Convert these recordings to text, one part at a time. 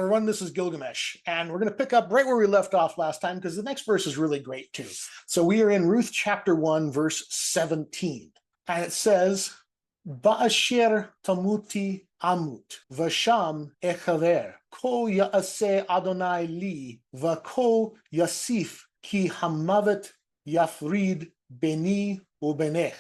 everyone, this is Gilgamesh, and we're going to pick up right where we left off last time because the next verse is really great too. So we are in Ruth chapter 1, verse 17, and it says, Ba'asher tamuti amut, vasham echaver, ko ya'aseh Adonai li, vako yasif ki hamavet yafrid beni ubenech.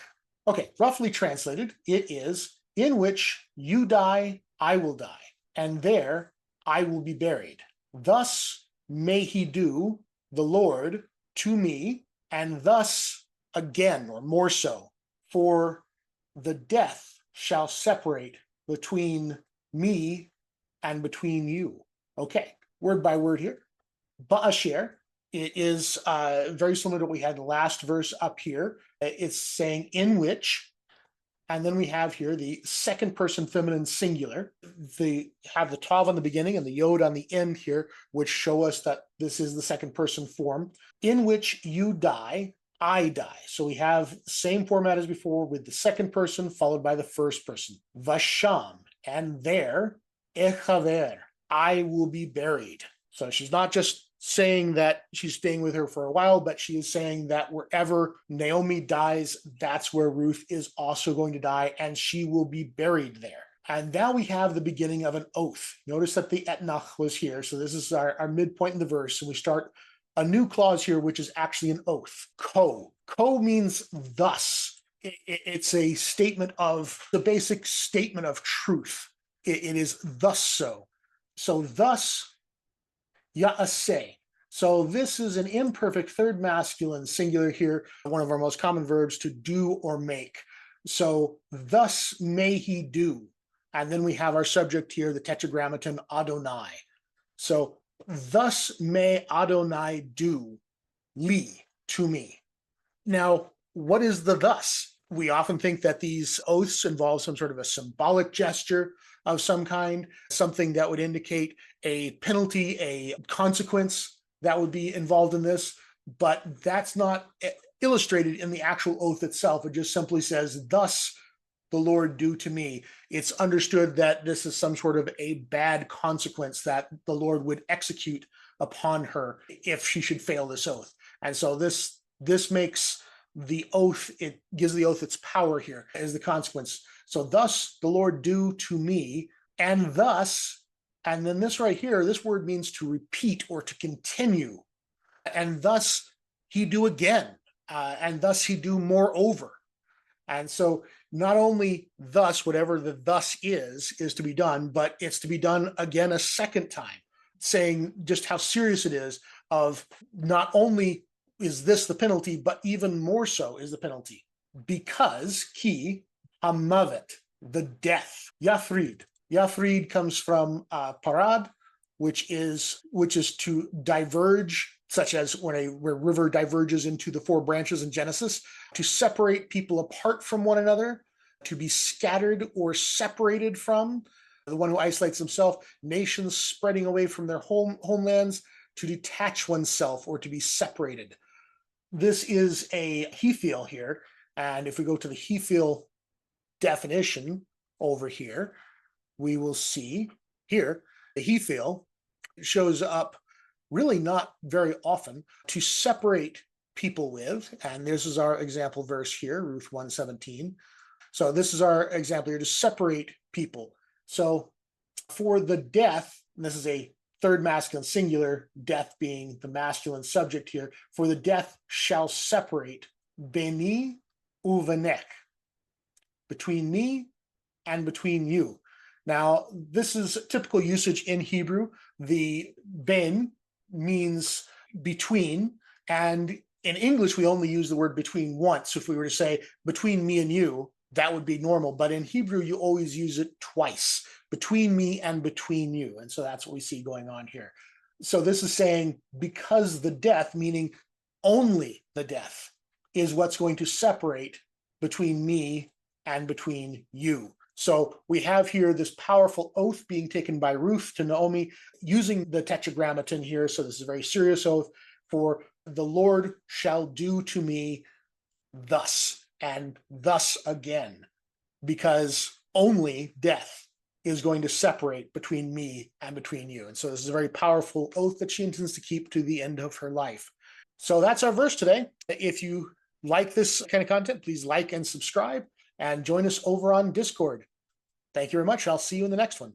Okay, roughly translated, it is, in which you die, I will die, and there I will be buried. Thus may he do, the Lord, to me, and thus again, or more so, for the death shall separate between me and between you. Okay, word by word here. Ba'asher, it is very similar to what we had in the last verse up here. It's saying in which, and then we have here the second person feminine singular. They have the tav on the beginning and the yod on the end here, which show us that this is the second person form. In which you die, I die. So we have the same format as before with the second person followed by the first person. Vasham, and there, echaver, I will be buried. So she's not just saying that she's staying with her for a while, but she is saying that wherever Naomi dies, that's where Ruth is also going to die, and she will be buried there. And now we have the beginning of an oath. Notice that the etnach was here. So this is our midpoint in the verse. And we start a new clause here, which is actually an oath. Ko. Ko means thus. It's a statement of the basic statement of truth. It is thus so. So thus, ya'aseh. So this is an imperfect third masculine singular here, one of our most common verbs, to do or make. So thus may he do. And then we have our subject here, the tetragrammaton Adonai. So thus may Adonai do, li, to me. Now, what is the thus? We often think that these oaths involve some sort of a symbolic gesture of some kind, something that would indicate a penalty, a consequence that would be involved in this, but that's not illustrated in the actual oath itself. It just simply says, thus the Lord do to me. It's understood that this is some sort of a bad consequence that the Lord would execute upon her if she should fail this oath. And so this makes the oath, it gives the oath its power here as the consequence. So thus the Lord do to me, and thus, and then this right here, this word means to repeat or to continue. And thus he do again, and thus he do moreover. And so not only thus, whatever the thus is to be done, but it's to be done again a second time, saying just how serious it is of not only is this the penalty, but even more so is the penalty. Because ki hamavet, the death, yafrid. Yafrid comes from parad, which is to diverge, such as when a river diverges into the four branches in Genesis, to separate people apart from one another, to be scattered or separated from, the one who isolates himself, nations spreading away from their homelands, to detach oneself or to be separated. This is a Hephil here, and if we go to the Hephil definition over here, we will see here the Hephil shows up really not very often to separate people with, and this is our example verse here, Ruth 1:17. So this is our example here, to separate people. So for the death, and this is a third masculine singular, death being the masculine subject here, for the death shall separate beni uvenech, between me and between you. Now, this is typical usage in Hebrew. The ben means between, and in English, we only use the word between once. So if we were to say between me and you, that would be normal. But in Hebrew, you always use it twice, between me and between you. And so that's what we see going on here. So this is saying because the death, meaning only the death, is what's going to separate between me and between you. So we have here this powerful oath being taken by Ruth to Naomi using the tetragrammaton here. So this is a very serious oath for the Lord shall do to me thus and thus again, because only death is going to separate between me and between you. And so this is a very powerful oath that she intends to keep to the end of her life. So that's our verse today. If you like this kind of content, please like and subscribe and join us over on Discord. Thank you very much. I'll see you in the next one.